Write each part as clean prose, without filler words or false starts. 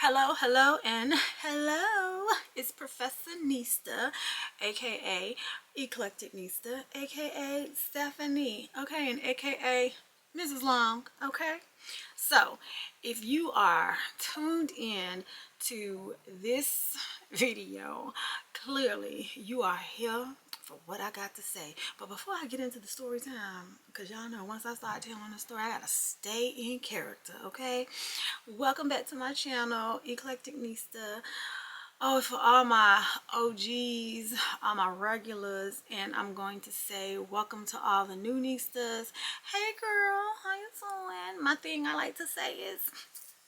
Hello, hello, and hello. It's Professor Nista, aka EclecticNista, aka Stephanie, okay, and aka Mrs. Long, okay? So, if you are tuned in to this video, clearly you are here for what I got to say. But before I get into the story time, because y'all know once I start telling the story, I gotta stay in character, okay? Welcome back to my channel, EclecticNista. Oh, for all my OGs, all my regulars, and I'm going to say welcome to all the new Nistas. Hey girl, how you doing? My thing I like to say is,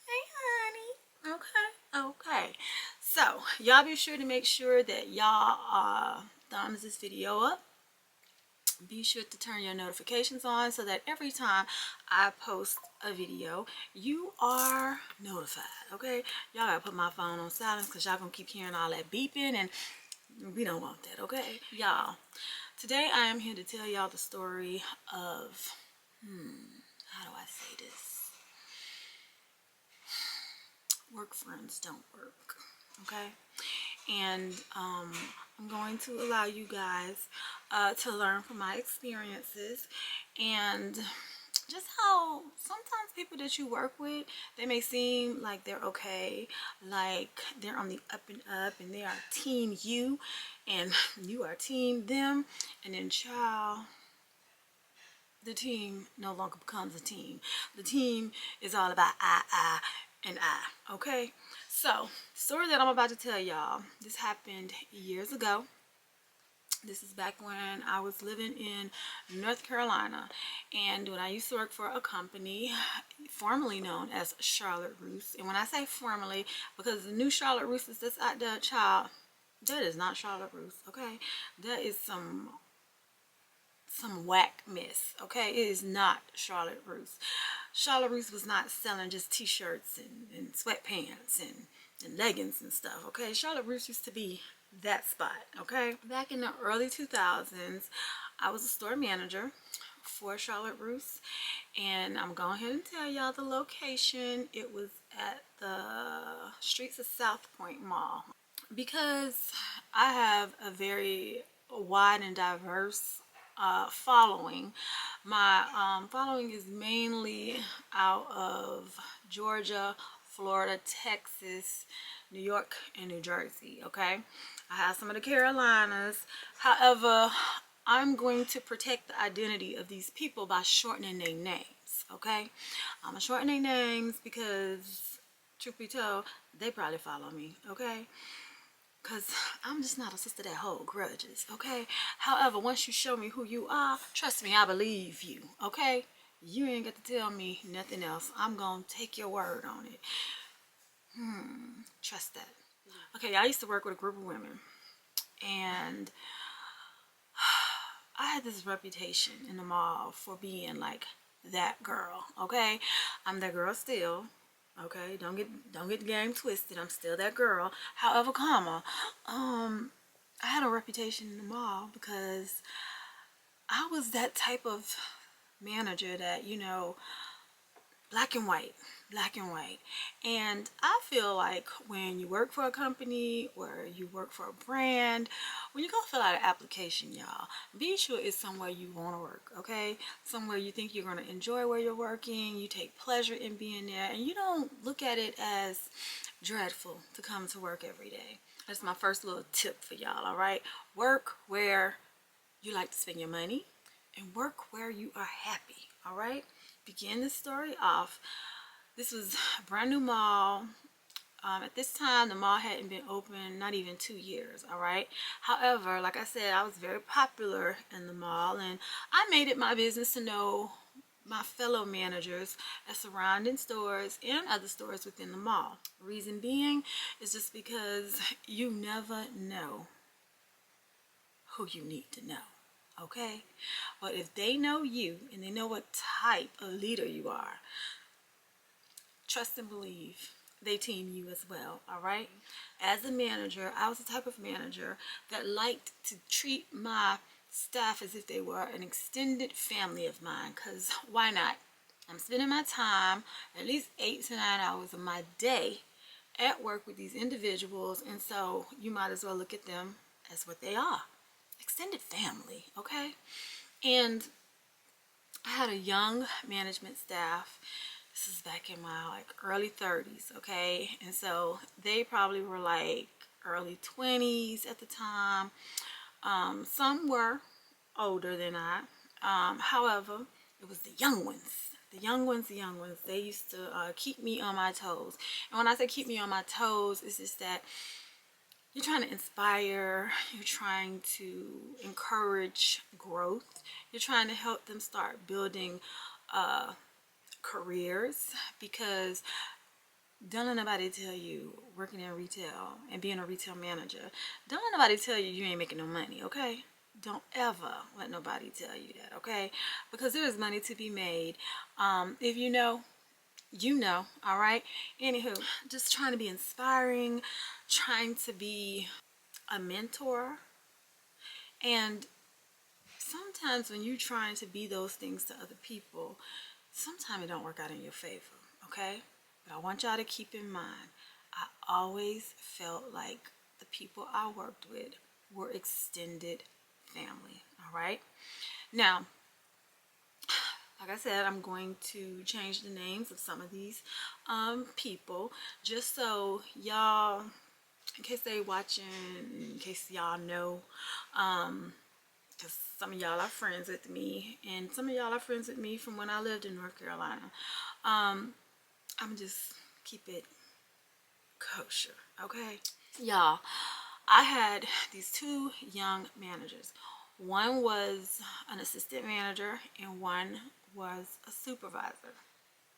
hey honey. Okay. So, y'all be sure to make sure that y'all thumbs this video up. Be sure to turn your notifications on so that every time I post a video, you are notified, okay? Y'all gotta put my phone on silence because y'all gonna keep hearing all that beeping and we don't want that, okay? Y'all, today I am here to tell y'all the story of, how do I say this? Work friends don't work, okay? And I'm going to allow you guys to learn from my experiences and just how sometimes people that you work with, they may seem like they're okay, like they're on the up and up and they are team you and you are team them, and then child, the team no longer becomes a team. The team is all about I, and I, okay? So, the story that I'm about to tell y'all, this happened years ago. This is back when I was living in North Carolina, and when I used to work for a company formerly known as Charlotte Russe. And when I say formerly, because the new Charlotte Russe is this out there, child, that is not Charlotte Russe, okay? That is some whack mess, okay? It is not Charlotte Russe. Charlotte Russe was not selling just t-shirts and sweatpants and leggings and stuff, okay? Charlotte Russe used to be that spot, okay? Back in the early 2000s, I was a store manager for Charlotte Russe, and I'm going ahead and tell y'all the location. It was at the streets of South Point Mall. Because I have a very wide and diverse following. My following is mainly out of Georgia, Florida, Texas, New York, and New Jersey, okay? I have some of the Carolinas. However, I'm going to protect the identity of these people by shortening their names, okay? I'm going to shorten their names because, truth be told, they probably follow me, okay? Because I'm just not a sister that hold grudges, okay? However, once you show me who you are, trust me, I believe you, okay? You ain't got to tell me nothing else. I'm going to take your word on it. Trust that. Okay, I used to work with a group of women. And I had this reputation in the mall for being like that girl, okay? I'm that girl still. Okay, don't get the game twisted. I'm still that girl. However, I had a reputation in the mall because I was that type of manager that, you know, black and white. And I feel like when you work for a company or you work for a brand, when you go fill out an application, y'all, be sure it's somewhere you want to work, okay? Somewhere you think you're going to enjoy where you're working, you take pleasure in being there, and you don't look at it as dreadful to come to work every day. That's my first little tip for y'all, all right? Work where you like to spend your money and work where you are happy, all right? Begin this story off. This was a brand new mall. At this time, the mall hadn't been open not even 2 years, all right? However, like I said, I was very popular in the mall, and I made it my business to know my fellow managers at surrounding stores and other stores within the mall. Reason being is just because you never know who you need to know, okay? But if they know you and they know what type of leader you are, trust and believe they team you as well, all right? As a manager, I was the type of manager that liked to treat my staff as if they were an extended family of mine, because why not? I'm spending my time, at least 8 to 9 hours of my day, at work with these individuals, and so you might as well look at them as what they are, extended family, okay? And I had a young management staff. This is back in my like early 30s, okay? And so they probably were like early 20s at the time. Some were older than I. However, it was the young ones. The young ones, they used to keep me on my toes. And when I say keep me on my toes, it's just that you're trying to inspire, you're trying to encourage growth, you're trying to help them start building careers, because don't let nobody tell you, working in retail and being a retail manager, don't let nobody tell you you ain't making no money, okay? Don't ever let nobody tell you that, okay? Because there is money to be made. If you know, you know, all right? Anywho, just trying to be inspiring, trying to be a mentor. And sometimes when you're trying to be those things to other people, sometimes it don't work out in your favor, okay? But I want y'all to keep in mind, I always felt like the people I worked with were extended family, all right? Now, like I said, I'm going to change the names of some of these people, just so y'all, in case they watching, in case y'all know, because some of y'all are friends with me, and some of y'all are friends with me from when I lived in North Carolina. I'm just keep it kosher, okay? Y'all, I had these two young managers. One was an assistant manager and one was a supervisor.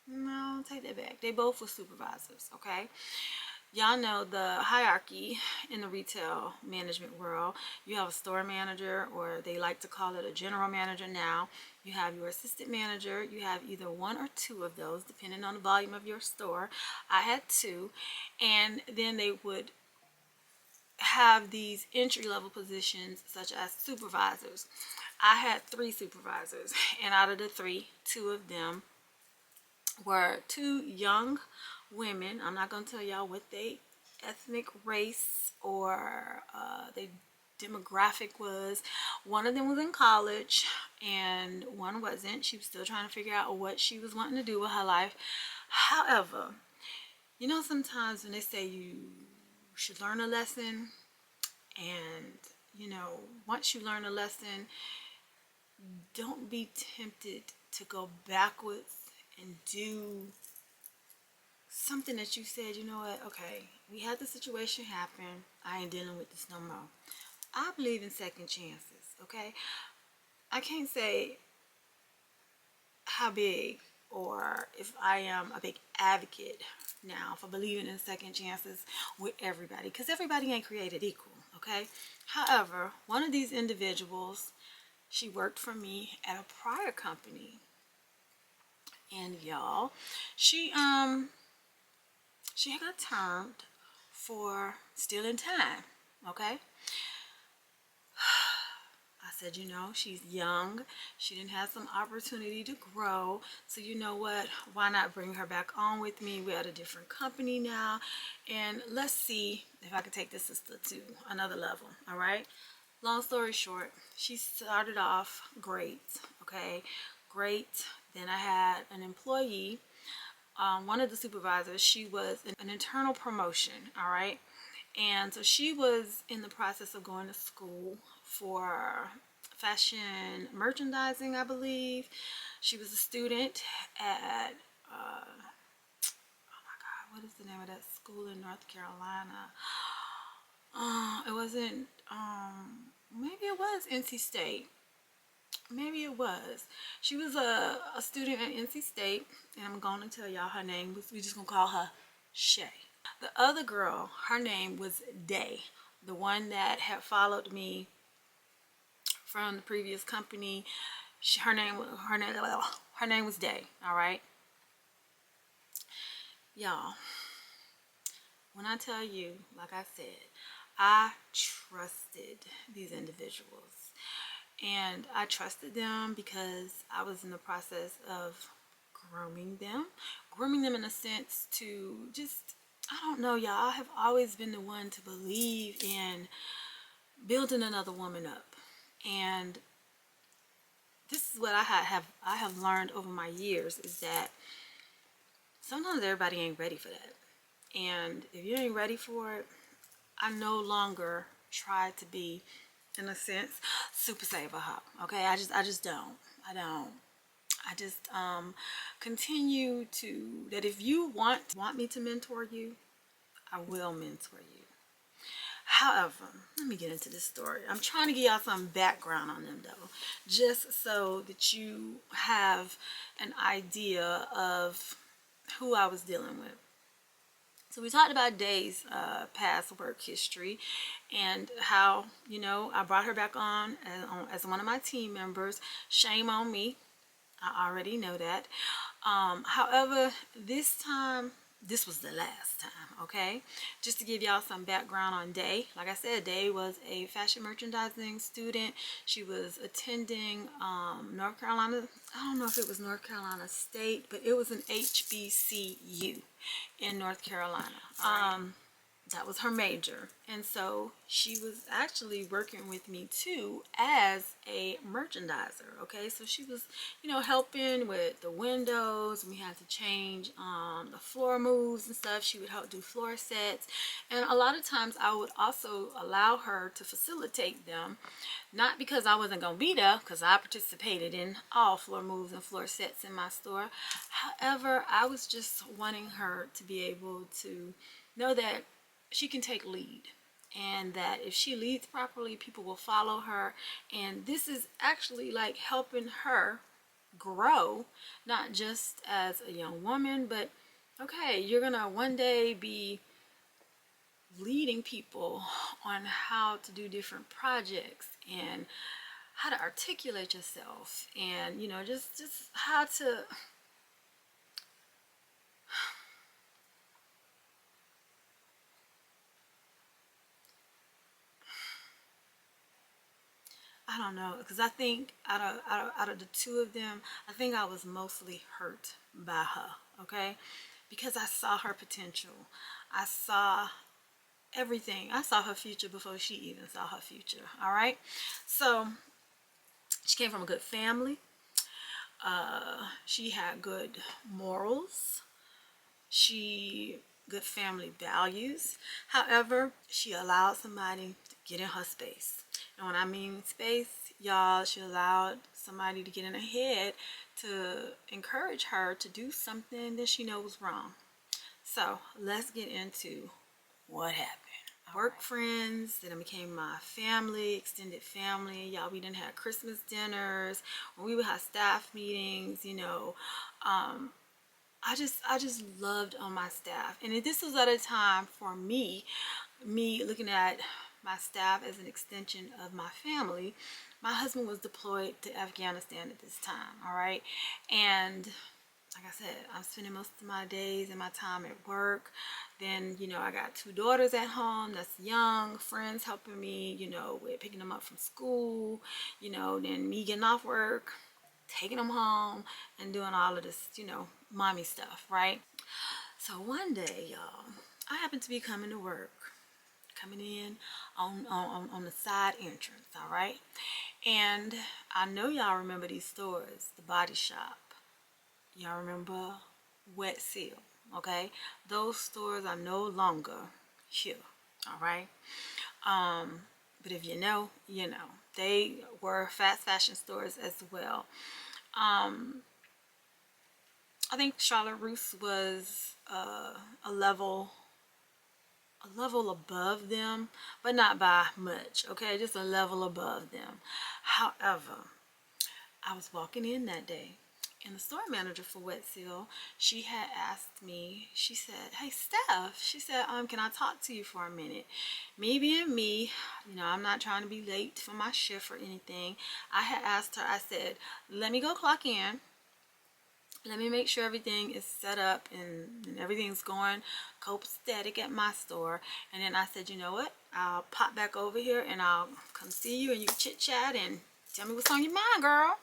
No, take that back. They both were supervisors, okay? Y'all know the hierarchy in the retail management world. You have a store manager, or they like to call it a general manager now. You have your assistant manager. You have either one or two of those, depending on the volume of your store. I had two. And then they would have these entry-level positions such as supervisors. I had 3 supervisors, and out of the 3, 2 of them were 2 young women. I'm not going to tell y'all what they ethnic race or their demographic was. One of them was in college and one wasn't. She was still trying to figure out what she was wanting to do with her life. However, you know, sometimes when they say you should learn a lesson, and you know, once you learn a lesson, don't be tempted to go backwards and do something that you said, you know what, okay, we had the situation happen, I ain't dealing with this no more. I believe in second chances, okay? I can't say how big or if I am a big advocate now for believing in second chances with everybody, because everybody ain't created equal, okay? However, one of these individuals, she worked for me at a prior company, and y'all, she got termed for stealing time, okay? I said, you know, she's young. She didn't have some opportunity to grow. So you know what? Why not bring her back on with me? We're at a different company now. And let's see if I can take this sister to another level, all right? Long story short, she started off great, okay? Great. Then I had an employee. One of the supervisors, she was an internal promotion, all right? And so she was in the process of going to school for fashion merchandising, I believe. She was a student at, oh my God, what is the name of that school in North Carolina? It wasn't, maybe it was NC State. Maybe it was. She was a student at NC State, and I'm going to tell y'all her name. We're just going to call her Shay. The other girl, her name was Day, the one that had followed me from the previous company. Her name was Day, all right? Y'all, when I tell you, like I said, I trusted these individuals. And I trusted them because I was in the process of grooming them in a sense to just I don't know, y'all. I have always been the one to believe in building another woman up. And this is what I have learned over my years, is that sometimes everybody ain't ready for that. And if you ain't ready for it, I no longer try to be, in a sense, super saver hop. Okay, I just don't. I don't. I just continue to, that if you want me to mentor you, I will mentor you. However, let me get into this story. I'm trying to give y'all some background on them though, just so that you have an idea of who I was dealing with. So we talked about Day's past work history and how, you know, I brought her back on as one of my team members. Shame on me. I already know that. However, this time, this was the last time, okay? Just to give y'all some background on Day. Like I said, Day was a fashion merchandising student. She was attending North Carolina. I don't know if it was North Carolina State, but it was an HBCU in North Carolina. That was her major, and so she was actually working with me too as a merchandiser. Okay, so she was, you know, helping with the windows. We had to change the floor moves and stuff. She would help do floor sets, and a lot of times I would also allow her to facilitate them, not because I wasn't gonna be there, because I participated in all floor moves and floor sets in my store. However, I was just wanting her to be able to know that she can take lead, and that if she leads properly, people will follow her. And this is actually like helping her grow, not just as a young woman, but okay, you're gonna one day be leading people on how to do different projects and how to articulate yourself, and you know, just how to, I don't know, because I think out of the two of them, I think I was mostly hurt by her, okay? Because I saw her potential. I saw everything. I saw her future before she even saw her future, all right? So she came from a good family. She had good morals. She good family values. However, she allowed somebody to get in her space. And when I mean space, y'all, she allowed somebody to get in her head to encourage her to do something that she knows was wrong. So let's get into what happened. Work friends, then it became my family, extended family. Y'all, we didn't have Christmas dinners, when we would have staff meetings, you know. I just loved on my staff. And this was at a time for me looking at my staff as an extension of my family. My husband was deployed to Afghanistan at this time, all right? And like I said, I'm spending most of my days and my time at work. Then, you know, I got two daughters at home that's young, friends helping me, you know, with picking them up from school, you know, then me getting off work, taking them home, and doing all of this, you know, mommy stuff, right? So one day, y'all, I happened to be coming to work, coming in on the side entrance, all right? And I know y'all remember these stores, the Body Shop. Y'all remember Wet Seal, okay? Those stores are no longer here, all right? But if you know, you know. They were fast fashion stores as well. I think Charlotte Russe was a level above them, but not by much, okay? Just a level above them. However, I was walking in that day, and the store manager for Wet Seal, she had asked me, she said, "Hey Steph," she said, "Can I talk to you for a minute?" Me being me, you know, I'm not trying to be late for my shift or anything. I had asked her, I said, "Let me go clock in. Let me make sure everything is set up and everything's going copacetic at my store." And then I said, "You know what? I'll pop back over here and I'll come see you and you can chit chat and tell me what's on your mind, girl."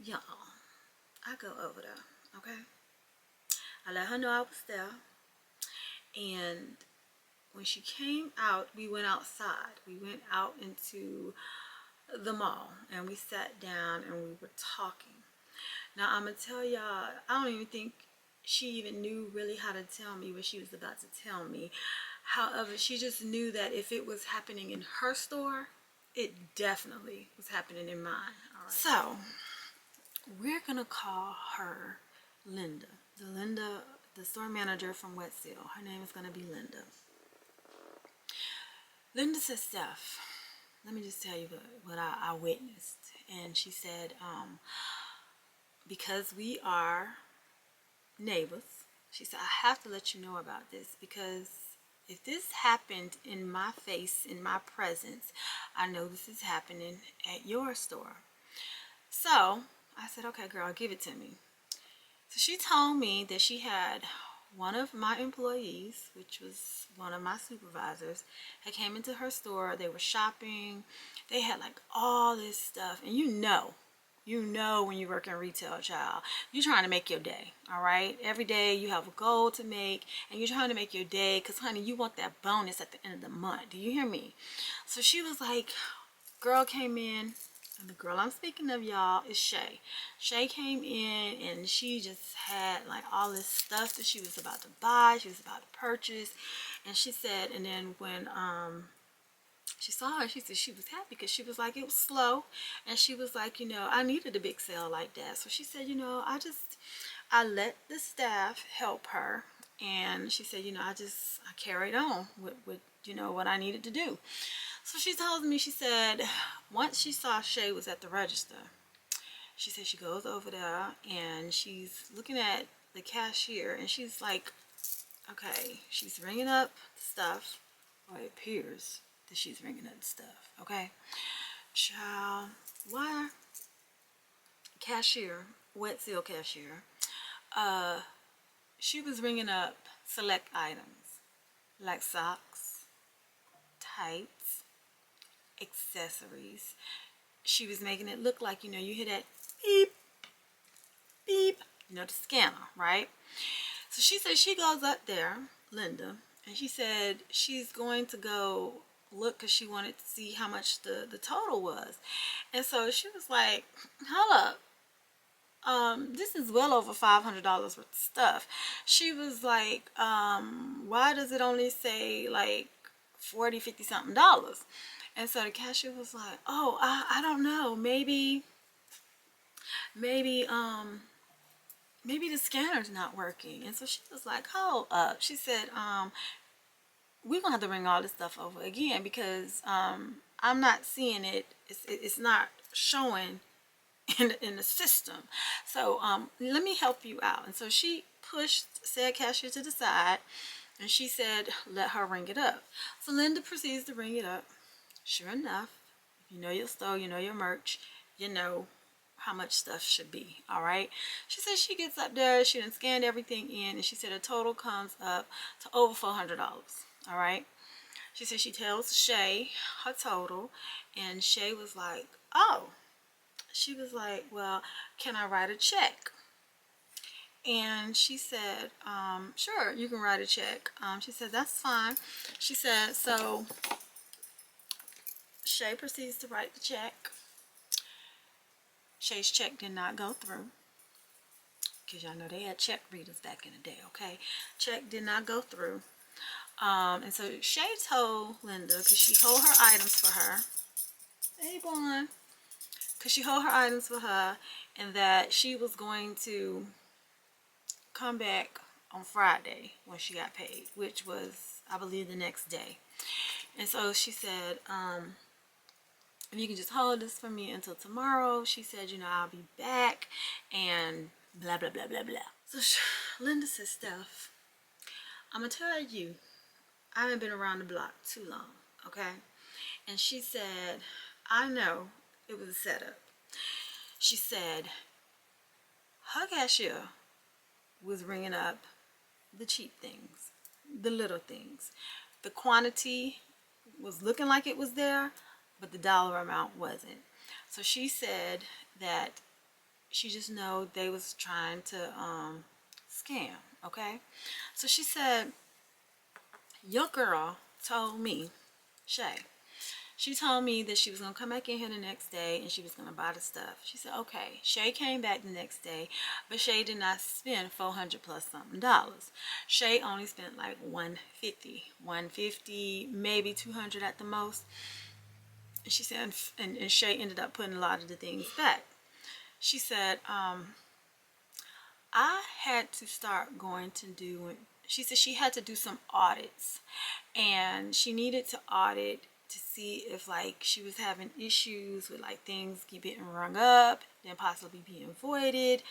Y'all, I go over there, okay? I let her know I was there. And when she came out, we went outside. We went out into the mall and we sat down and we were talking. Now I'm gonna tell y'all, I don't even think she even knew really how to tell me what she was about to tell me. However, she just knew that if it was happening in her store, it definitely was happening in mine. All right. So we're gonna call her Linda. The store manager from Wet Seal. Her name is gonna be Linda. Linda said, Steph, let me just tell you what I witnessed. And she said, because we are neighbors, she said, I have to let you know about this, because if this happened in my face, in my presence, I know this is happening at your store. So I said, okay, girl, give it to me. So she told me that she had one of my employees, which was one of my supervisors, had came into her store. They were shopping. They had like all this stuff. And you know when you work in retail, child, you're trying to make your day, all right? Every day you have a goal to make, and you're trying to make your day because, honey, you want that bonus at the end of the month. Do you hear me? So she was like, girl came in. And the girl I'm speaking of, y'all, is Shay. Shay came in and she just had like all this stuff that she was about to buy, she was about to purchase. And she said, and then when she saw her, she said she was happy because she was like, it was slow. And she was like, I needed a big sale like that. So she said, I let the staff help her. And she said, I carried on with what I needed to do. So she told me, she said, once she saw Shay was at the register, she said she goes over there and she's looking at the cashier and she's like, okay, she's ringing up the stuff, or it appears that she's ringing up the stuff, okay? Child, why? Cashier, Wet Seal cashier, she was ringing up select items like socks, tights, accessories. She was making it look like, you hear that beep, beep, the scanner, right? So she said she goes up there, Linda, and she said she's going to go look because she wanted to see how much the total was. And so she was like, hold up, this is well over $500 worth of stuff. She was like, why does it only say like 40, 50 something dollars? And so the cashier was like, oh, I don't know, maybe the scanner's not working. And so she was like, hold up. She said, we're gonna have to bring all this stuff over again because I'm not seeing it. It's not showing in the system. So let me help you out. And so she pushed said cashier to the side and she said, let her ring it up. So Linda proceeds to ring it up. Sure enough, if you know your store, you know your merch, you know how much stuff should be, all right? She said she gets up there, she done scanned everything in, and she said the total comes up to over $400, all right? She said she tells Shay her total, and Shay was like, oh. She was like, well, can I write a check? And she said, sure, you can write a check. She said, that's fine. She said, so Shay proceeds to write the check. Shay's check did not go through. Because y'all know they had check readers back in the day, okay? Check did not go through. And so Shay told Linda, because she hold her items for her. Hey, Bon. Because she hold her items for her, and that she was going to come back on Friday when she got paid, which was, I believe, the next day. And so she said, if you can just hold this for me until tomorrow, she said, I'll be back, and blah, blah, blah, blah, blah. So Linda said, Steph, I'm going to tell you, I haven't been around the block too long, okay? And she said, I know it was a setup. She said, her cashier was ringing up the cheap things, the little things. The quantity was looking like it was there, but the dollar amount wasn't. So she said that she just know they was trying to scam, okay? So she said, your girl told me, Shay, she told me that she was going to come back in here the next day and she was going to buy the stuff. She said, okay. Shay came back the next day, but Shay did not spend $400 plus something dollars. Shay only spent like $150, maybe $200 at the most. And she said, and Shay ended up putting a lot of the things back. She said, I had to start going to do, she said she had to do some audits, and she needed to audit to see if like she was having issues with like things getting rung up, then possibly being voided.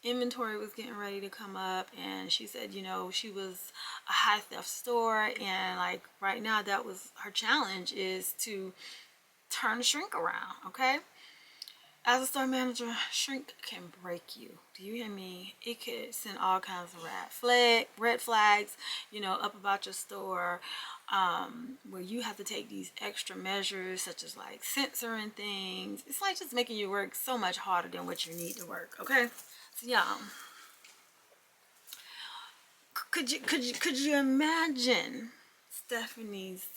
Inventory was getting ready to come up, and she said, you know, she was a high theft store, and like right now that was her challenge, is to turn the shrink around. Okay, as a store manager, shrink can break you. Do you hear me? It could send all kinds of red flags, you know, up about your store, where you have to take these extra measures, such as like censoring things. It's like just making you work so much harder than what you need to work. Okay, so y'all, could you imagine Stephanie's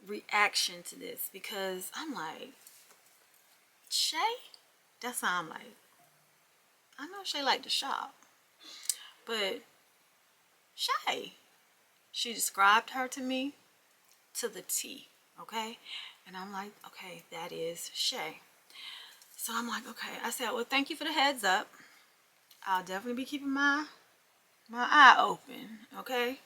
reaction to this? Because I'm like, Shay, that's how I'm like, I know Shay like to shop, but Shay, she described her to me to the T, okay? And I'm like, okay, that is Shay. So I'm like, okay. I said, well, thank you for the heads up. I'll definitely be keeping my eye open, okay?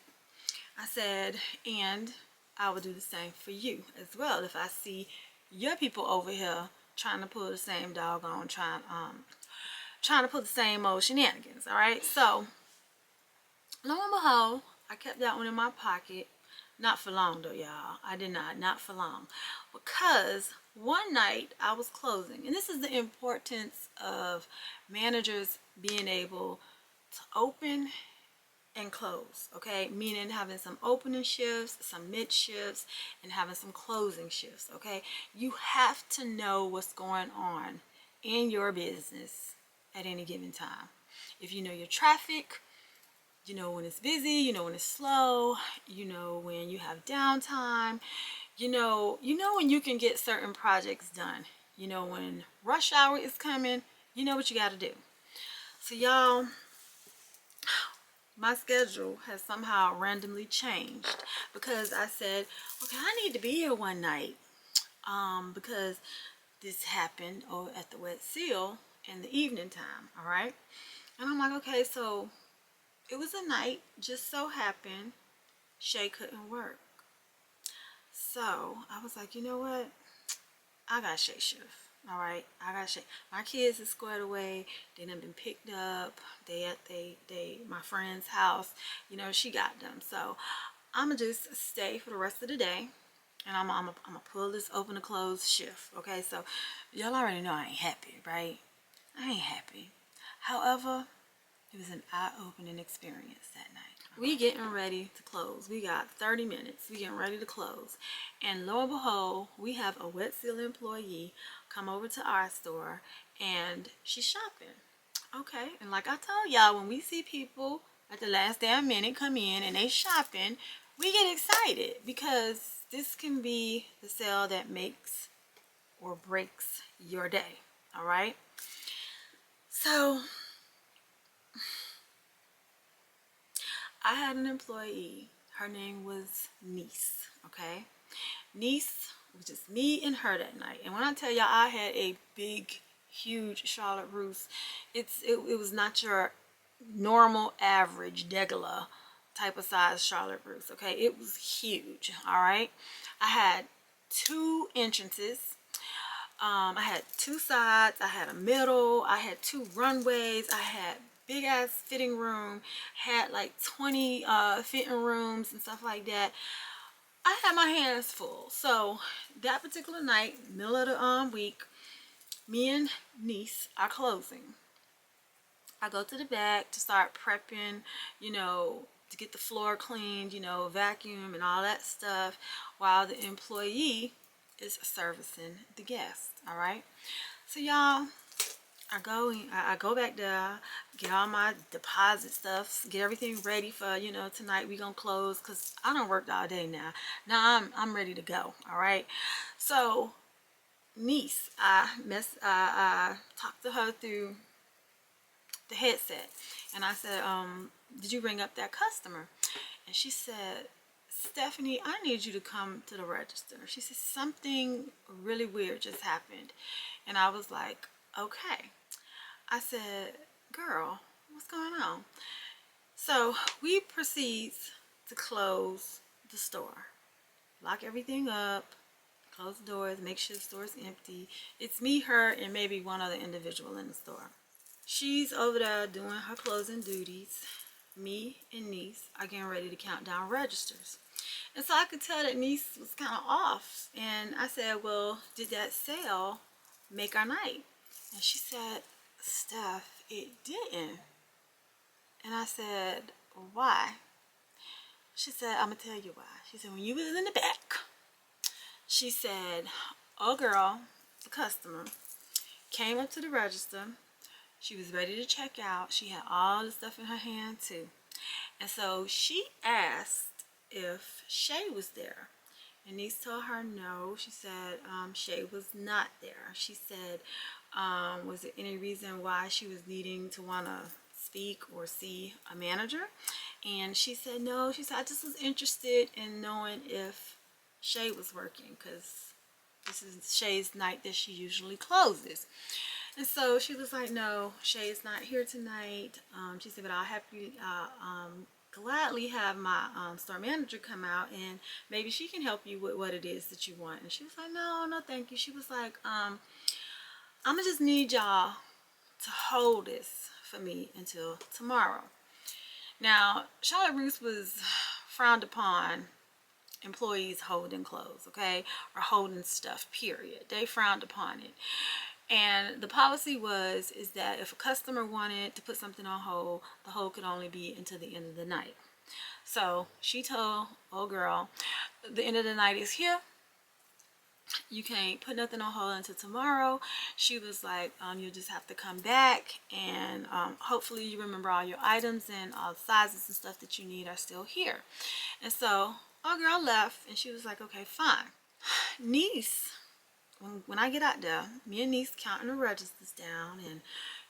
I said, and I will do the same for you as well if I see your people over here trying to pull the same doggone, trying to pull the same old shenanigans. All right, so lo and behold, I kept that one in my pocket. Not for long though, y'all. I did not for long, because one night I was closing, and this is the importance of managers being able to open and close, okay? Meaning having some opening shifts, some mid shifts, and having some closing shifts, okay? You have to know what's going on in your business at any given time. If you know your traffic, you know when it's busy, you know when it's slow, you know when you have downtime, you know when you can get certain projects done, you know when rush hour is coming, you know what you got to do. So y'all, my schedule has somehow randomly changed because I said, okay, I need to be here one night, because this happened at the Wet Seal in the evening time. All right, and I'm like, okay, so it was a night, just so happened Shay couldn't work. So I was like, you know what, I got Shay shift. All right, I got Shay. My kids is squared away. They done been picked up. They at my friend's house. You know, she got them. So I'ma just stay for the rest of the day, and I'm gonna pull this open to close shift. Okay, so y'all already know I ain't happy, right? I ain't happy. However, it was an eye-opening experience that night. We getting ready to close. We got 30 minutes. We getting ready to close. And lo and behold, we have a Wet Seal employee come over to our store, and she's shopping. Okay, and like I told y'all, when we see people at the last damn minute come in and they shopping, we get excited because this can be the sale that makes or breaks your day. All right, so I had an employee. Her name was Niece. Okay, Niece was just me and her that night. And when I tell y'all, I had a big, huge Charlotte russe. It was not your normal, average, regular type of size Charlotte russe. Okay, it was huge. All right, I had 2 entrances. I had 2 sides. I had a middle. I had 2 runways. I had big ass fitting room. Had like 20 fitting rooms and stuff like that. I had my hands full. So that particular night, middle of the week, me and Niece are closing. I go to the back to start prepping, you know, to get the floor cleaned, you know, vacuum and all that stuff, while the employee is servicing the guest. All right, so y'all, I go back there, get all my deposit stuff, get everything ready for, you know, tonight we gonna close because I don't work all day now. Now I'm ready to go. All right. So niece, I talked to her through the headset, and I said, did you ring up that customer? And she said, Stephanie, I need you to come to the register. She said something really weird just happened, and I was like, okay. I said, girl, what's going on? So we proceed to close the store, lock everything up, close the doors, make sure the store's empty. It's me, her, and maybe one other individual in the store. She's over there doing her closing duties. Me and niece are getting ready to count down registers. And so I could tell that niece was kind of off. And I said, well, did that sale make our night? And she said, Steph, it didn't. And I said, why? She said, I'm going to tell you why. She said, when you was in the back, she said, oh girl, the customer, came up to the register. She was ready to check out. She had all the stuff in her hand too. And so she asked if Shay was there. And niece told her no. She said Shay was not there. She said, was there any reason why she was needing to want to speak or see a manager? And she said no. She said, I just was interested in knowing if Shay was working because this is Shay's night that she usually closes. And so she was like, no, Shay is not here tonight. She said, but I'll gladly have my store manager come out and maybe she can help you with what it is that you want. And she was like, no, no, thank you. She was like, I'm gonna just need y'all to hold this for me until tomorrow. Now, Charlotte Russe was frowned upon employees holding clothes, okay, or holding stuff, period. They frowned upon it. And the policy is that if a customer wanted to put something on hold, the hold could only be until the end of the night. So she told, oh girl, the end of the night is here. You can't put nothing on hold until tomorrow. She was like, you'll just have to come back and hopefully you remember all your items and all the sizes and stuff that you need are still here. And so, oh girl left and she was like, okay, fine. Niece, when I get out there, me and niece counting the registers down and,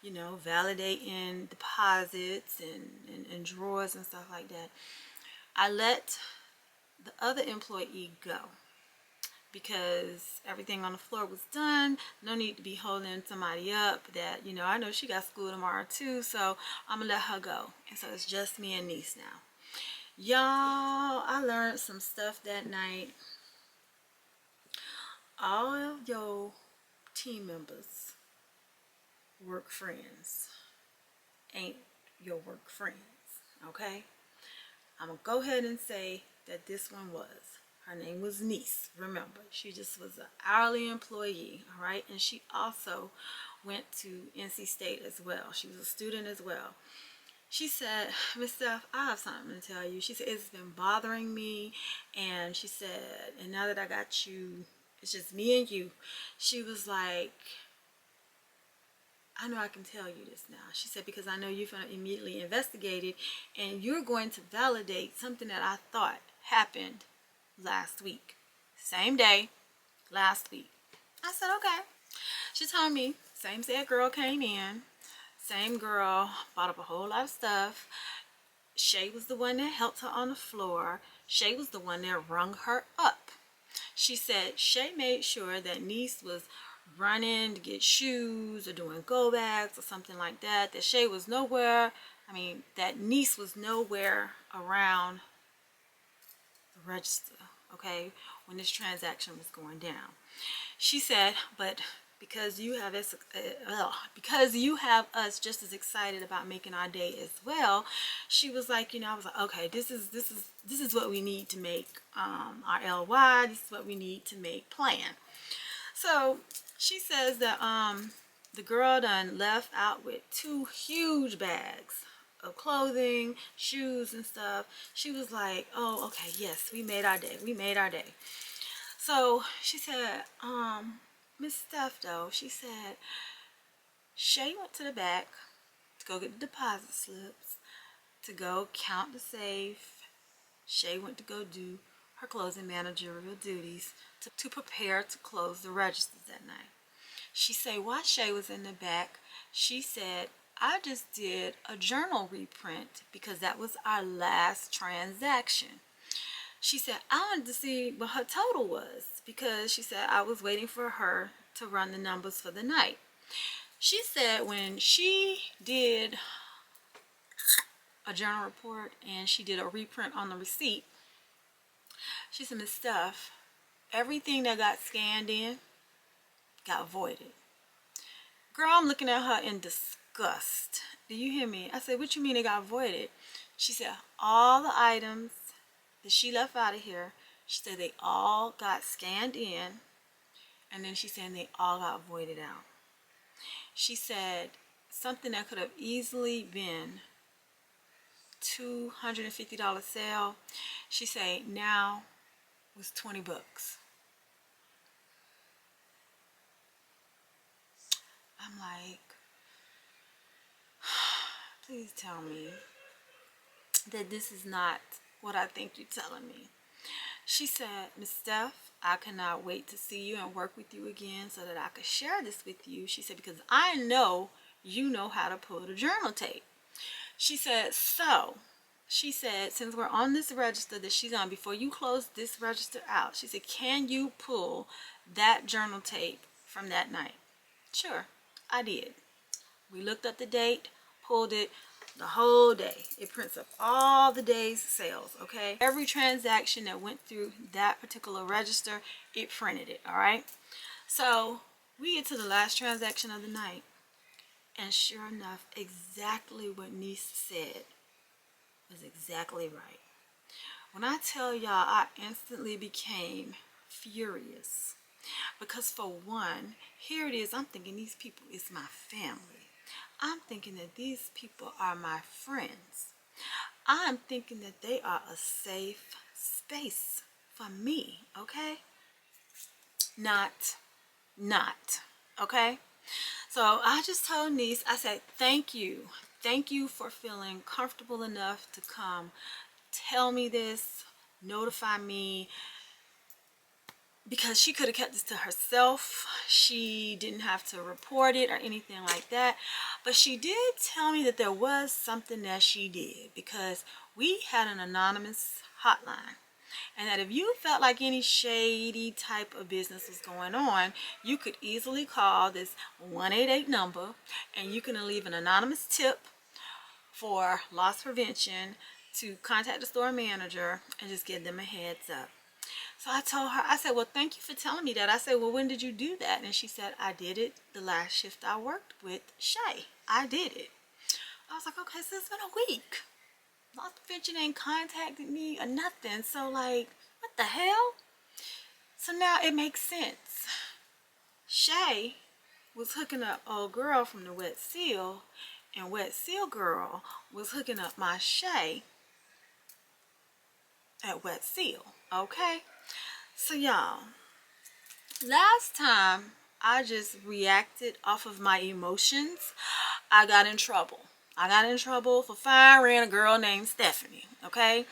you know, validating deposits and drawers and stuff like that. I let the other employee go because everything on the floor was done. No need to be holding somebody up that, you know, I know she got school tomorrow too, so I'm gonna let her go. And so it's just me and niece now. Y'all, I learned some stuff that night. All of your team members, work friends, ain't your work friends, okay? I'm gonna go ahead and say that this one was. Her name was Niece, remember. She just was an hourly employee, all right? And she also went to NC State as well. She was a student as well. She said, Miss Steph, I have something to tell you. She said, it's been bothering me. And she said, and now that I got you, it's just me and you. She was like, I know I can tell you this now. She said, because I know you're going to immediately investigate it and you're going to validate something that I thought happened last week. Same day, last week. I said, okay. She told me, same sad girl came in. Same girl bought up a whole lot of stuff. Shay was the one that helped her on the floor. Shay was the one that rung her up. She said Shay made sure that niece was running to get shoes or doing go bags or something like that. That Shay was nowhere, that niece was nowhere around the register, okay, when this transaction was going down. She said, but because you have us just as excited about making our day as well, she was like, I was like, okay, this is what we need to make our LY. This is what we need to make plan. So she says that the girl done left out with 2 huge bags of clothing, shoes and stuff. She was like, oh, okay, yes, we made our day. We made our day. So she said, Miss Steph though, she said, Shay went to the back to go get the deposit slips, to go count the safe. Shay went to go do her closing managerial duties to prepare to close the registers that night. She said while Shay was in the back, she said, I just did a journal reprint because that was our last transaction. She said, I wanted to see what her total was because she said I was waiting for her to run the numbers for the night. She said when she did a journal report and she did a reprint on the receipt, she said, Miss Steph, everything that got scanned in got voided. Girl, I'm looking at her in disgust. Do you hear me? I said, what you mean it got voided? She said, all the items that she left out of here, she said they all got scanned in, and then she said they all got voided out. She said something that could have easily been $250 sale, she said now was 20 bucks. I'm like, please tell me that this is not what I think you're telling me. She said, Miss Steph, I cannot wait to see you and work with you again so that I could share this with you. She said, because I know you know how to pull the journal tape. She said, so, she said, since we're on this register that she's on, before you close this register out, she said, can you pull that journal tape from that night? Sure, I did. We looked up the date, pulled it, the whole day. It prints up all the day's sales, okay? Every transaction that went through that particular register, it printed it, all right? So we get to the last transaction of the night, and sure enough, exactly what Nista said was exactly right. When I tell y'all, I instantly became furious because for one, here it is, I'm thinking these people is my family. I'm thinking that these people are my friends. I'm thinking that they are a safe space for me, okay? Not, okay? So I just told Niece, I said, thank you. Thank you for feeling comfortable enough to come tell me this, notify me, because she could have kept this to herself. She didn't have to report it or anything like that. But she did tell me that there was something that she did, because we had an anonymous hotline. And that if you felt like any shady type of business was going on, you could easily call this 188 number and you can leave an anonymous tip for loss prevention to contact the store manager and just give them a heads up. So I told her, I said, well, thank you for telling me that. I said, well, when did you do that? And she said, I did it the last shift I worked with Shay. I did it. I was like, okay, so it's been a week. Loss prevention ain't contacted me or nothing. So like, what the hell? So now it makes sense. Shay was hooking up old girl from the Wet Seal, and Wet Seal girl was hooking up my Shay at Wet Seal. Okay? So y'all, last time I just reacted off of my emotions, I got in trouble. I got in trouble for firing a girl named Stephanie, okay?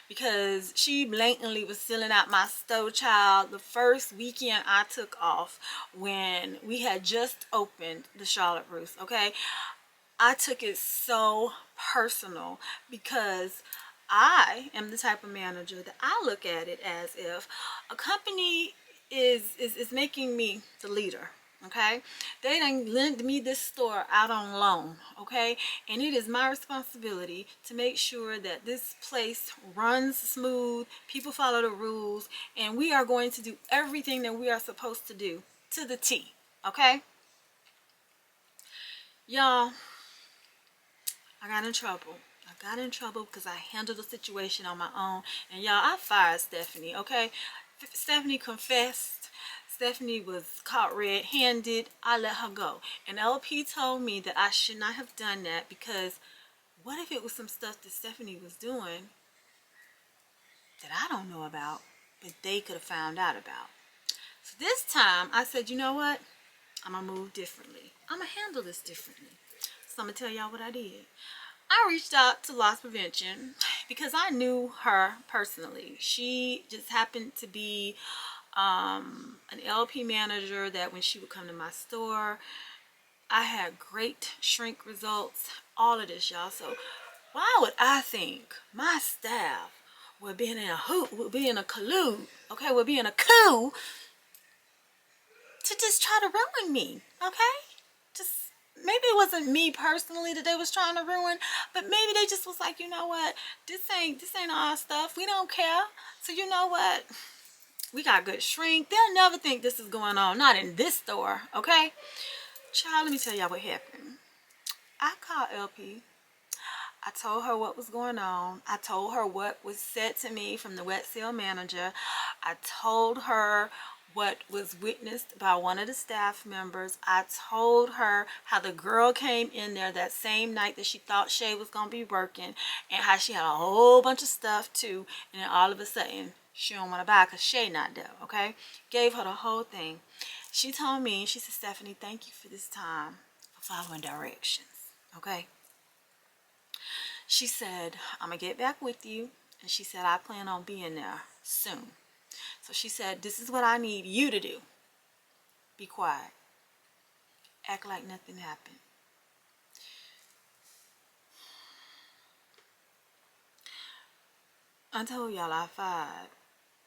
Because she blatantly was stealing out my stove child the first weekend I took off when we had just opened the Charlotte Russe, okay? I took it so personal because I am the type of manager that I look at it as if a company is making me the leader. Okay, they done lent me this store out on loan, okay, and it is my responsibility to make sure that this place runs smooth, people follow the rules, and we are going to do everything that we are supposed to do to the T. Okay, y'all, I got in trouble. I got in trouble because I handled the situation on my own, and y'all, I fired Stephanie. Okay, Stephanie confessed. Stephanie was caught red-handed. I let her go. And LP told me that I should not have done that because what if it was some stuff that Stephanie was doing that I don't know about, but they could have found out about. So this time I said, you know what? I'm gonna move differently. I'm gonna handle this differently. So I'm gonna tell y'all what I did. I reached out to loss prevention because I knew her personally. She just happened to be an LP manager that when she would come to my store, I had great shrink results, all of this, y'all. So why would I think my staff would be in a hoot, would be in a collude, okay, would be in a coup to just try to ruin me, okay? Just maybe it wasn't me personally that they was trying to ruin, but maybe they just was like, you know what, this ain't our stuff. We don't care. So you know what? We got good shrink. They'll never think this is going on. Not in this store, okay? Child, let me tell y'all what happened. I called LP. I told her what was going on. I told her what was said to me from the wet sale manager. I told her what was witnessed by one of the staff members. I told her how the girl came in there that same night that she thought Shay was going to be working, and how she had a whole bunch of stuff too, and then all of a sudden she don't want to buy because Shay not there, okay? Gave her the whole thing. She told me, she said, Stephanie, thank you for this time for following directions, okay? She said, I'm going to get back with you. And she said, I plan on being there soon. So she said, this is what I need you to do. Be quiet. Act like nothing happened. I told y'all I fired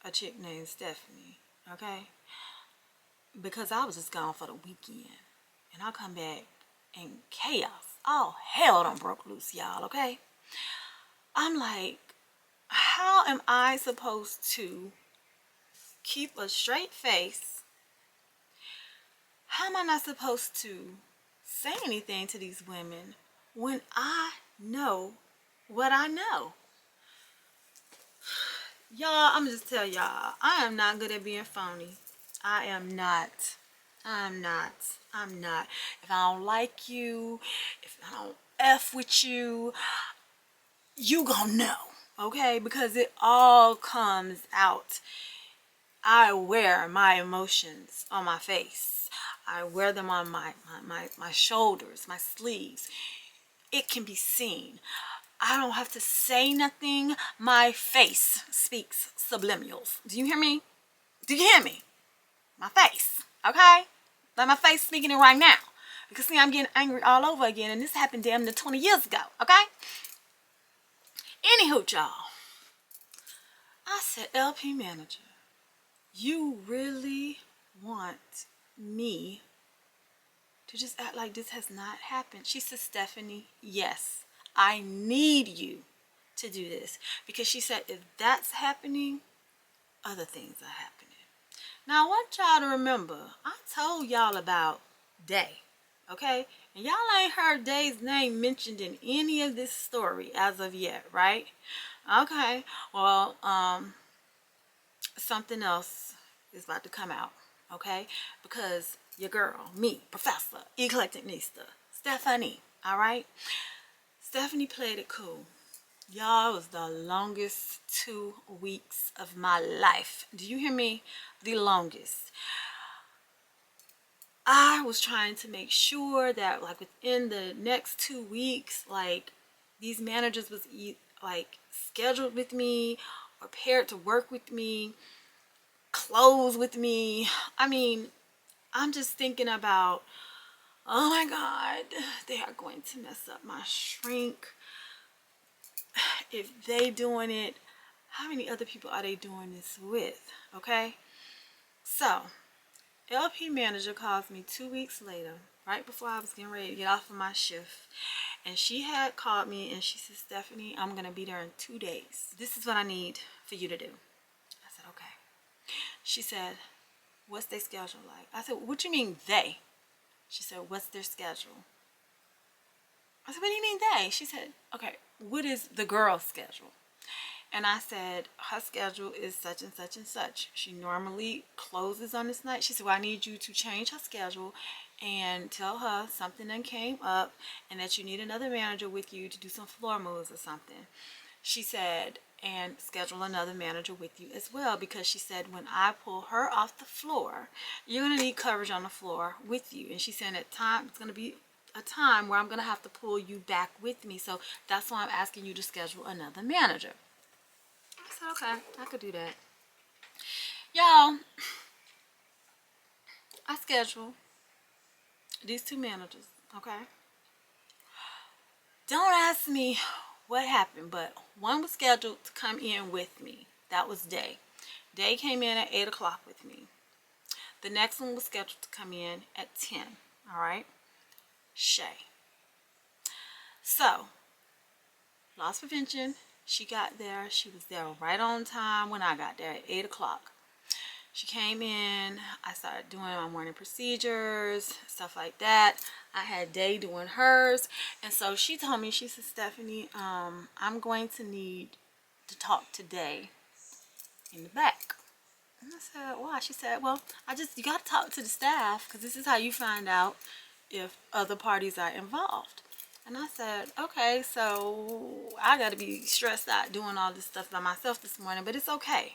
a chick named Stephanie, okay? Because I was just gone for the weekend. And I come back and chaos. All hell done broke loose, y'all, okay? I'm like, how am I supposed to keep a straight face? How am I not supposed to say anything to these women when I know what I know? Y'all, I'm just tell y'all, I am not good at being phony. I am not. I'm not. If I don't like you, if I don't F with you, you gonna know, okay? Because it all comes out. I wear my emotions on my face. I wear them on my shoulders, my sleeves. It can be seen. I don't have to say nothing. My face speaks subliminals. Do you hear me? Do you hear me? My face, okay? Like my face speaking it right now. Because see, I'm getting angry all over again, and this happened damn near 20 years ago, okay? Anywho, y'all. I said, LP manager, you really want me to just act like this has not happened? She said, Stephanie, yes, I need you to do this. Because she said, if that's happening, other things are happening. Now, I want y'all to remember, I told y'all about Day, okay? And y'all ain't heard Day's name mentioned in any of this story as of yet, right? Okay, well, something else is about to come out, okay? Because your girl, me, Professor, EclecticNista, Stephanie, all right? Stephanie played it cool. Y'all, it was the longest 2 weeks of my life. Do you hear me? The longest. I was trying to make sure that, like, within the next 2 weeks, like, these managers was like scheduled with me or paired to work with me, close with me. I mean, I'm just thinking about, oh my God, they are going to mess up my shrink. If they doing it, how many other people are they doing this with? Okay, so LP manager calls me 2 weeks later, right before I was getting ready to get off of my shift, and she had called me and she said, Stephanie, I'm gonna be there in 2 days. This is what I need for you to do. I said, okay. She said, what's their schedule like? I said, what you mean they? She said, what's their schedule? I said, what do you mean they? She said, okay, what is the girl's schedule? And I said, her schedule is such and such and such. She normally closes on this night. She said, well, I need you to change her schedule and tell her something that came up and that you need another manager with you to do some floor moves or something. She said, and schedule another manager with you as well, because she said when I pull her off the floor, you're going to need coverage on the floor with you. And she said at time it's going to be a time where I'm going to have to pull you back with me. So that's why I'm asking you to schedule another manager. I said, okay, I could do that. Y'all, I schedule these 2 managers, okay? Don't ask me what happened, but one was scheduled to come in with me. That was Day. Day came in at 8 o'clock with me. The next one was scheduled to come in at 10, all right? Shay. So, loss prevention, she got there. She was there right on time when I got there at 8 o'clock. She came in, I started doing my morning procedures, stuff like that. I had Day doing hers. And so she told me, she said, Stephanie, I'm going to need to talk to Day in the back. And I said, why? She said, well, you got to talk to the staff, because this is how you find out if other parties are involved. And I said, okay, so I got to be stressed out doing all this stuff by myself this morning, but it's okay.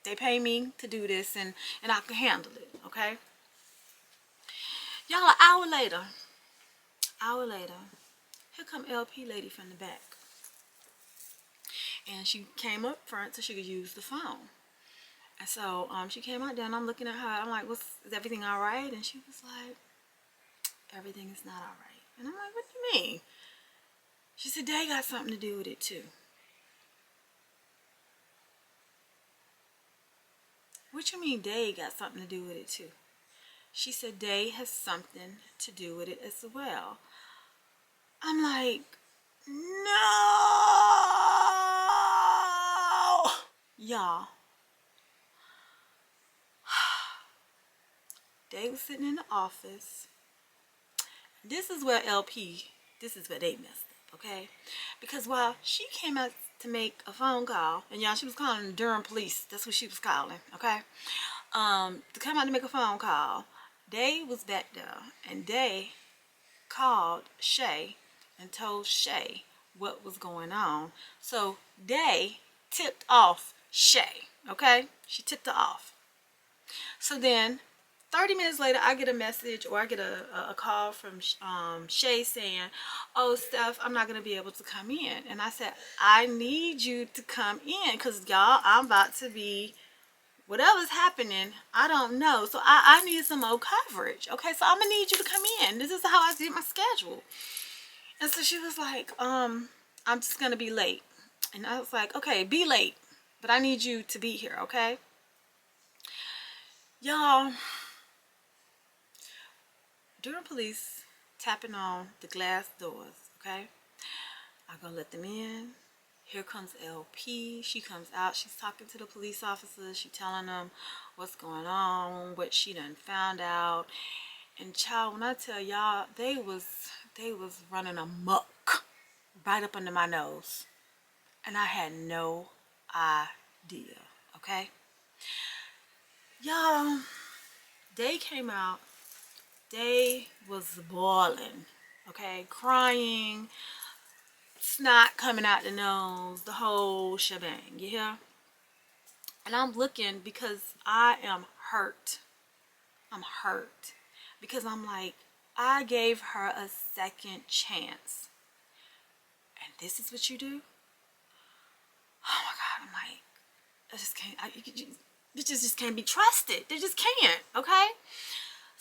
They pay me to do this, and I can handle it, okay? Y'all, an hour later, here come LP lady from the back. And she came up front so she could use the phone. And so she came out there, and I'm looking at her. I'm like, is everything all right? And she was like, everything is not all right. And I'm like, what do you mean? She said, Day got something to do with it too. What you mean Day got something to do with it too? She said Day has something to do with it as well. I'm like, no! Y'all. Day was sitting in the office. This is where this is where they messed up, okay? Because while she came out to make a phone call, and y'all, she was calling the Durham police. That's what she was calling, okay? To come out to make a phone call, Day was back there, and Day called Shay and told Shay what was going on. So Day tipped off Shay, okay? She tipped her off. So then 30 minutes later, I get a message, or I get a call from Shay saying, oh, Steph, I'm not going to be able to come in. And I said, I need you to come in, because, y'all, I'm about to be, whatever's happening, I don't know. So I need some more coverage. Okay, so I'm going to need you to come in. This is how I did my schedule. And so she was like, I'm just going to be late. And I was like, okay, be late, but I need you to be here, okay? Y'all, Durham police tapping on the glass doors, okay? I go let them in. Here comes LP. She comes out. She's talking to the police officers. She telling them what's going on, what she done found out. And child, when I tell y'all, they was running amok right up under my nose. And I had no idea, okay? Y'all, Day came out. Day was bawling, okay? Crying, snot coming out the nose, the whole shebang, you hear? And I'm looking because I am hurt. I'm hurt because I'm like, I gave her a second chance, and this is what you do? Oh my God, I'm like, I just can't, bitches just can't be trusted. They just can't, okay?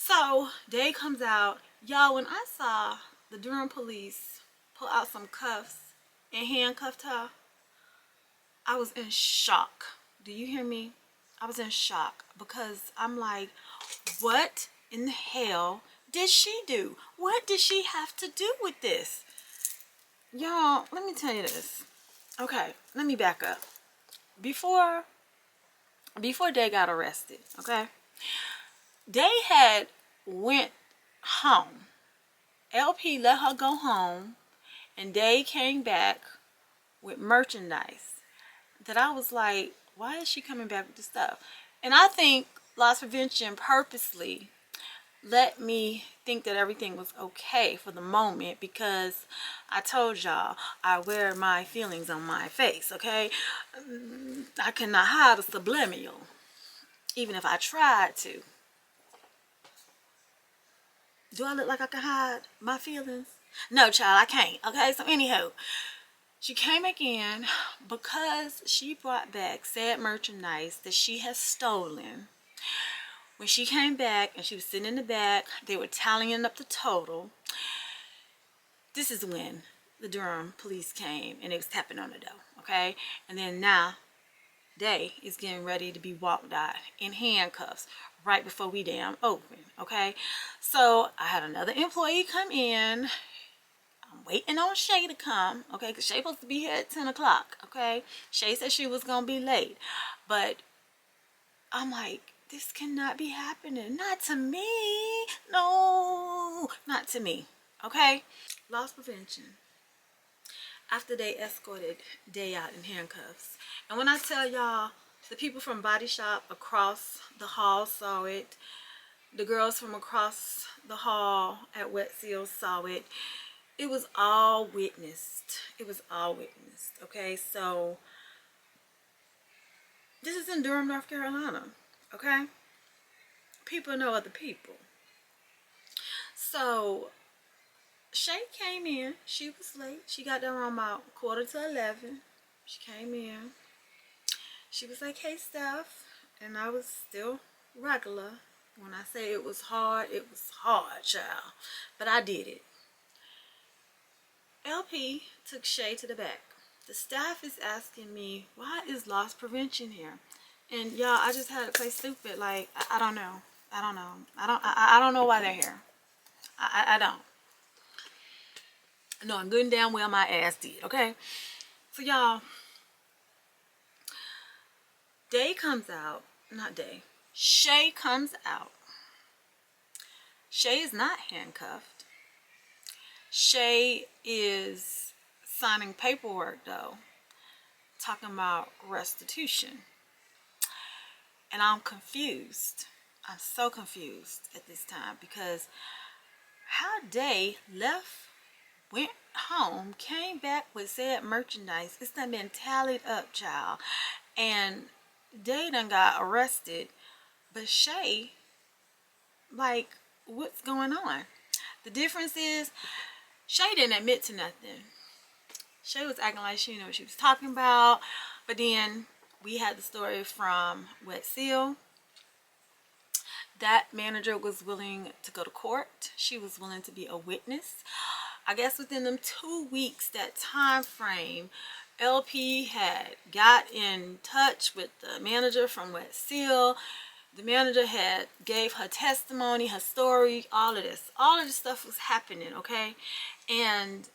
So Day comes out. Y'all, when I saw the Durham police pull out some cuffs and handcuffed her, I was in shock. Do you hear me? I was in shock because I'm like, what in the hell did she do? What did she have to do with this? Y'all, let me tell you this. Okay, let me back up. Before Day got arrested, okay? Day had went home. LP let her go home, and Day came back with merchandise that I was like, why is she coming back with this stuff? And I think loss prevention purposely let me think that everything was okay for the moment, because I told y'all I wear my feelings on my face, okay? I cannot hide a subliminal, even if I tried to. Do I look like I can hide my feelings? No, child, I can't, okay? So anyhow, she came again because she brought back said merchandise that she has stolen. When she came back and she was sitting in the back, they were tallying up the total. This is when the Durham police came and they was tapping on the door, okay? And then now, Day is getting ready to be walked out in handcuffs right before we damn open, okay? So I had another employee come in. I'm waiting on Shay to come, okay? Because Shay supposed to be here at 10 o'clock, okay? Shay said she was going to be late. But I'm like, this cannot be happening. Not to me. No, not to me, okay? Loss prevention. After they escorted Day out in handcuffs. And when I tell y'all, the people from Body Shop across the hall saw it. The girls from across the hall at Wet Seal saw it. It was all witnessed. It was all witnessed, okay? So, this is in Durham, North Carolina, okay? People know other people. So, Shay came in. She was late. She got there around about 11:15. She came in. She was like, hey, Steph. And I was still regular. When I say it was hard, child. But I did it. LP took Shay to the back. The staff is asking me, why is loss prevention here? And y'all, I just had to play stupid. Like, I don't know. I don't know. I don't know why they're here. I don't. No, I'm good and damn well my ass did, okay? So y'all, Day comes out. Not Day. Shay comes out. Shay is not handcuffed. Shay is signing paperwork, though, talking about restitution. And I'm confused. I'm so confused at this time, because how Day left, went home, came back with said merchandise. It's done been tallied up, child. And Day done got arrested. But Shay, like, what's going on? The difference is, Shay didn't admit to nothing. Shay was acting like she knew what she was talking about. But then we had the story from Wet Seal. That manager was willing to go to court. She was willing to be a witness. I guess within them 2 weeks, that time frame, LP had got in touch with the manager from Wet Seal. The manager had gave her testimony, her story, all of this. All of this stuff was happening, okay? And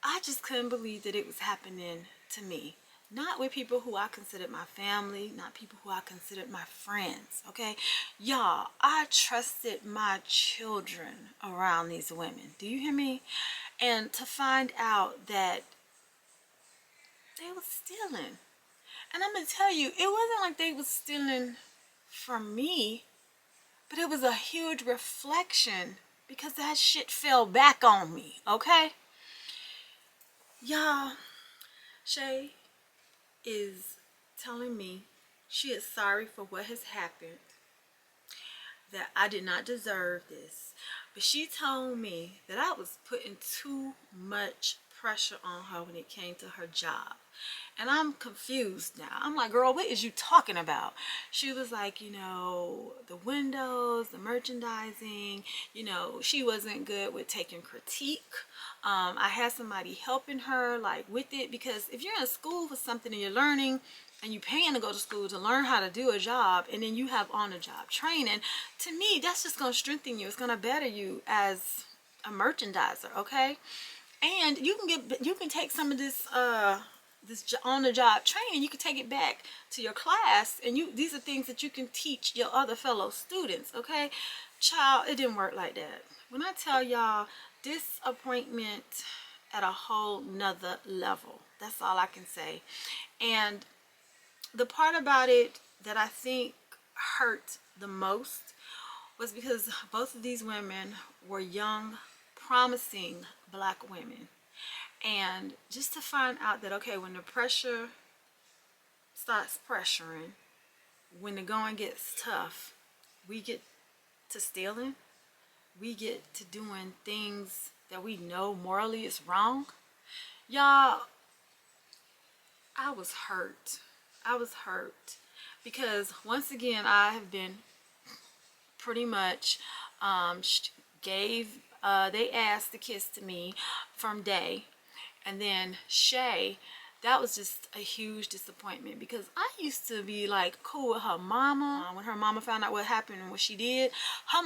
I just couldn't believe that it was happening to me. Not with people who I considered my family, not people who I considered my friends, okay? Y'all, I trusted my children around these women. Do you hear me? And to find out that they were stealing. And I'm going to tell you, it wasn't like they was stealing from me, but it was a huge reflection, because that shit fell back on me, okay? Y'all, Shay is telling me she is sorry for what has happened, that I did not deserve this. But she told me that I was putting too much pressure on her when it came to her job. And I'm confused now. I'm like, girl, what is you talking about? She was like, you know, the windows, the merchandising, you know, she wasn't good with taking critique. I had somebody helping her, like, with it, because if you're in school for something and you're learning and you're paying to go to school to learn how to do a job, and then you have on-the-job training, to me, that's just going to strengthen you. It's going to better you as a merchandiser, okay? And you can take some of this this on-the-job training, you can take it back to your class, and these are things that you can teach your other fellow students, okay? Child, it didn't work like that. When I tell y'all, disappointment at a whole nother level. That's all I can say. And the part about it that I think hurt the most was because both of these women were young, promising black women. And just to find out that, okay, when the pressure starts pressuring, when the going gets tough, we get to stealing, we get to doing things that we know morally is wrong. Y'all, I was hurt. I was hurt because once again I have been pretty much they asked the kiss to me from Day, and then Shay, that was just a huge disappointment because I used to be like cool with her mama. When her mama found out what happened and what she did, her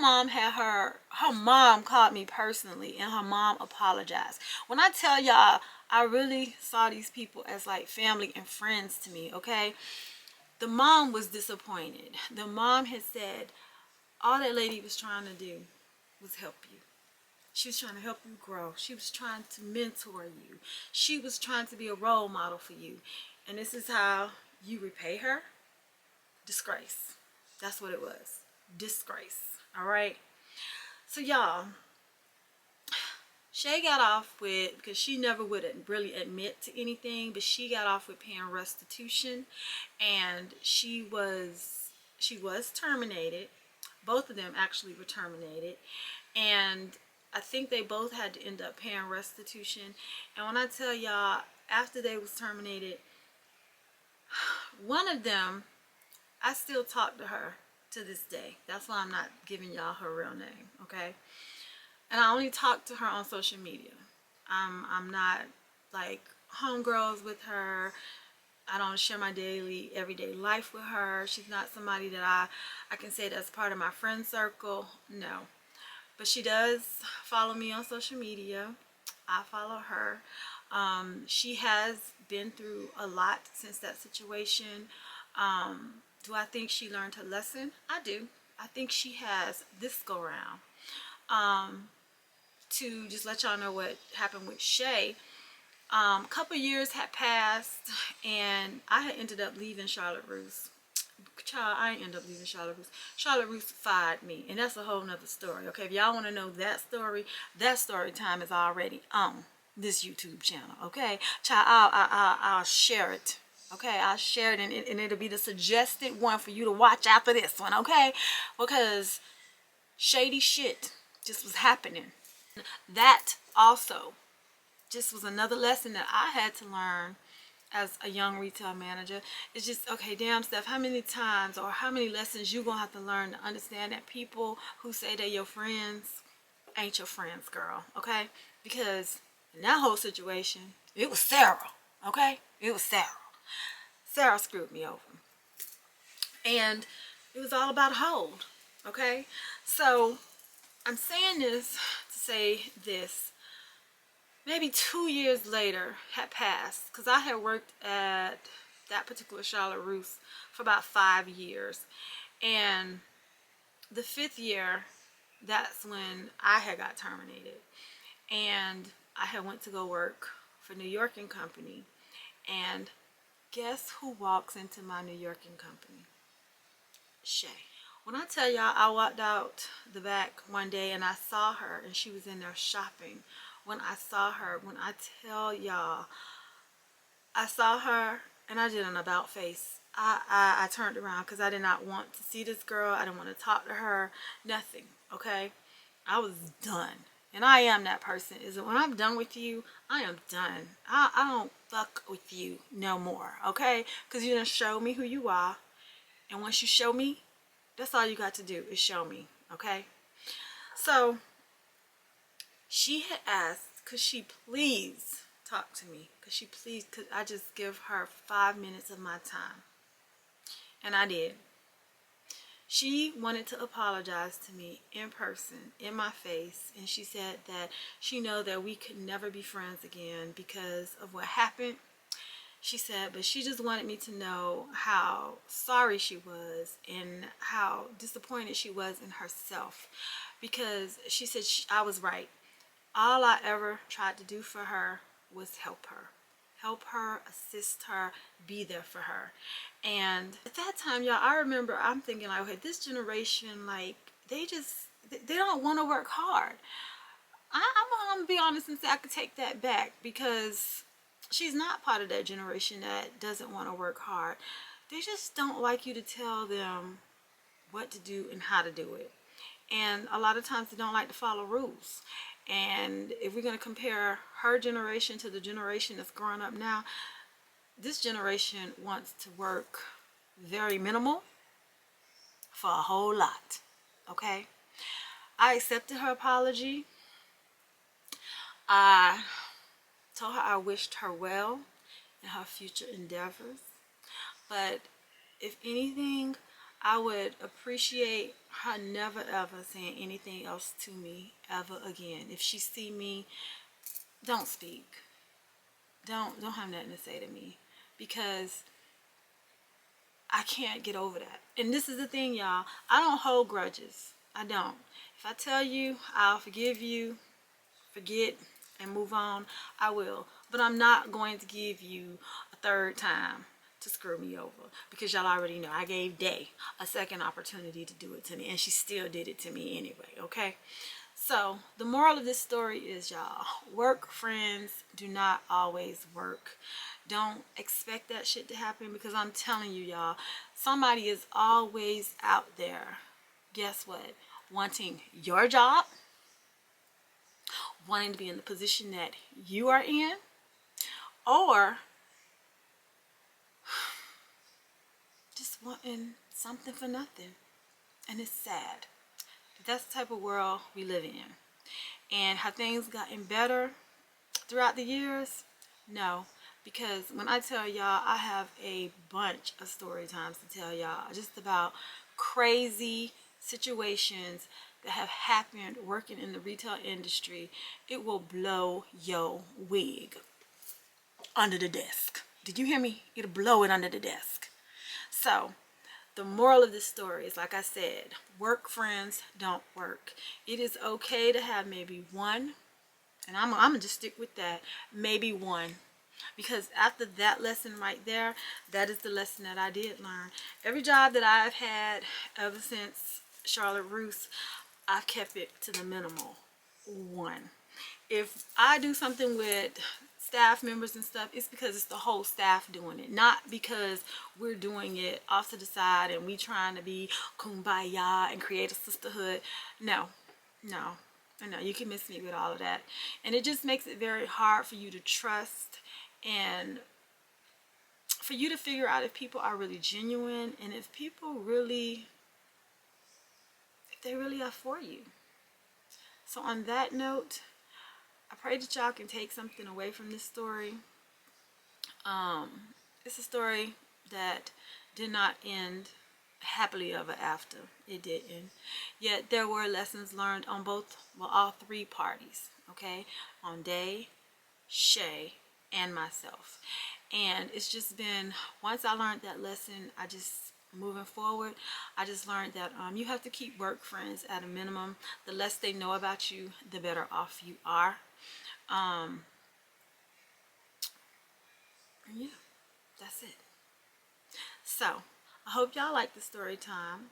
mom called me personally and her mom apologized. When I tell y'all, I really saw these people as like family and friends to me, okay? The mom was disappointed. The mom had said all that lady was trying to do was help you. She was trying to help you grow. She was trying to mentor you. She was trying to be a role model for you. And this is how you repay her? Disgrace. That's what it was. Disgrace. All right? So y'all, Shay got off with, because she never would really admit to anything, but she got off with paying restitution, and she was terminated. Both of them actually were terminated, and I think they both had to end up paying restitution. And when I tell y'all, after they was terminated, one of them, I still talk to her to this day. That's why I'm not giving y'all her real name, okay? And I only talk to her on social media. I'm not like homegirls with her. I don't share my everyday life with her. She's not somebody that I can say that's part of my friend circle. No. But she does follow me on social media. I follow her. She has been through a lot since that situation. Do I think she learned her lesson? I do. I think she has this go round. To just let y'all know what happened with Shay, a couple years had passed and I had ended up leaving Charlotte Russe. Child, I ain't end up leaving Charlotte Russe. Charlotte Russe fired me, and that's a whole nother story. Okay, if y'all want to know that story time is already on this YouTube channel. Okay, child, I'll share it. Okay, I'll share it, and it'll be the suggested one for you to watch after this one. Okay, because shady shit just was happening. That also just was another lesson that I had to learn as a young retail manager. It's just, okay, damn Steph, how many times or how many lessons you gonna have to learn to understand that people who say they're your friends ain't your friends, girl, okay? Because in that whole situation, it was Sarah, okay? It was Sarah. Sarah screwed me over. And it was all about hold, okay? So I'm saying this to say this. Maybe 2 years later had passed, because I had worked at that particular Charlotte Russe for about 5 years. And the 5th year, that's when I had got terminated. And I had went to go work for New York & Company. And guess who walks into my New York & Company? Shay. When I tell y'all, I walked out the back one day and I saw her and she was in there shopping. When I saw her, when I tell y'all, I saw her and I did an about face. I turned around because I did not want to see this girl. I didn't want to talk to her. Nothing, okay? I was done. And I am that person. Is that when I'm done with you, I am done. I don't fuck with you no more, okay? Because you done show me who you are. And once you show me, that's all you got to do is show me, okay? So she had asked, could she please talk to me? Could I just give her 5 minutes of my time? And I did. She wanted to apologize to me in person, in my face, and she said that she know that we could never be friends again because of what happened. She said, but she just wanted me to know how sorry she was and how disappointed she was in herself, because she said I was right. All I ever tried to do for her was help her, assist her, be there for her. And at that time, y'all, I remember I'm thinking like, okay, this generation, like, they don't want to work hard. I'm gonna be honest and say I could take that back, because she's not part of that generation that doesn't want to work hard. They just don't like you to tell them what to do and how to do it. And a lot of times they don't like to follow rules. And if we're going to compare her generation to the generation that's growing up now, this generation wants to work very minimal for a whole lot. Okay? I accepted her apology. I told her I wished her well in her future endeavors. But if anything, I would appreciate her never ever saying anything else to me ever again. If she see me, don't speak. Don't have nothing to say to me, because I can't get over that. And this is the thing, y'all. I don't hold grudges. I don't. If I tell you I'll forgive you, forget, and move on, I will. But I'm not going to give you a third time to screw me over, because y'all already know I gave Day a second opportunity to do it to me, and she still did it to me anyway. Okay, so the moral of this story is, y'all, work friends do not always work. Don't expect that shit to happen, because I'm telling you, y'all, somebody is always out there, guess what, wanting your job, wanting to be in the position that you are in, or just wanting something for nothing. And it's sad. But that's the type of world we live in. And have things gotten better throughout the years? No. Because when I tell y'all, I have a bunch of story times to tell y'all, just about crazy situations that have happened working in the retail industry. It will blow your wig under the desk. Did you hear me? It'll blow it under the desk. So the moral of this story is, like I said, work friends don't work. It is okay to have maybe one, and I'm gonna just stick with that, maybe one. Because after that lesson right there, that is the lesson that I did learn. Every job that I've had ever since Charlotte Russe, I've kept it to the minimal. One. If I do something with staff members and stuff, it's because it's the whole staff doing it, not because we're doing it off to the side and we trying to be kumbaya and create a sisterhood. No, no, no, you can miss me with all of that. And it just makes it very hard for you to trust, and for you to figure out if people are really genuine, and if people really, if they really are for you. So on that note, I pray that y'all can take something away from this story. It's a story that did not end happily ever after. It didn't. Yet there were lessons learned on both, well, all three parties. Okay, on Day, Shay, and myself. And it's just been, once I learned that lesson, I just, moving forward, I just learned that you have to keep work friends at a minimum. The less they know about you, the better off you are. Yeah, that's it. So I hope y'all like the story time.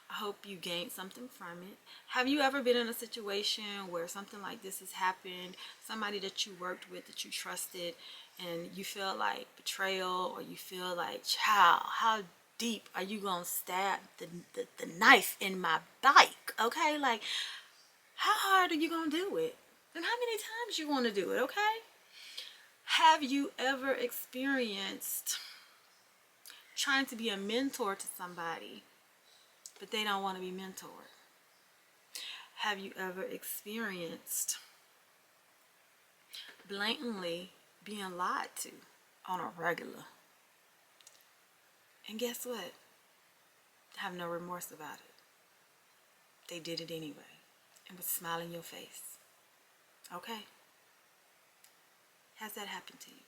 I hope you gained something from it. Have you ever been in a situation where something like this has happened? Somebody that you worked with, that you trusted, and you feel like betrayal, or you feel like, child, how deep are you gonna stab the knife in my bike? Okay, like, how hard are you gonna do it? And how many times you want to do it? Okay. Have you ever experienced trying to be a mentor to somebody, but they don't want to be mentored? Have you ever experienced blatantly being lied to on a regular? And guess what? Have no remorse about it. They did it anyway, and with a smile in your face. Okay? Has that happened to you?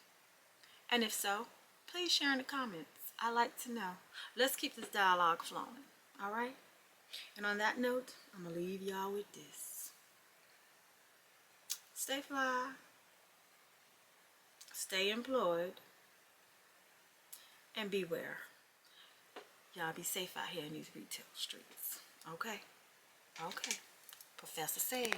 And if so, please share in the comments. I like to know. Let's keep this dialogue flowing. All right? And on that note, I'm going to leave y'all with this. Stay fly. Stay employed. And beware. Y'all be safe out here in these retail streets. Okay? Okay. Professor said.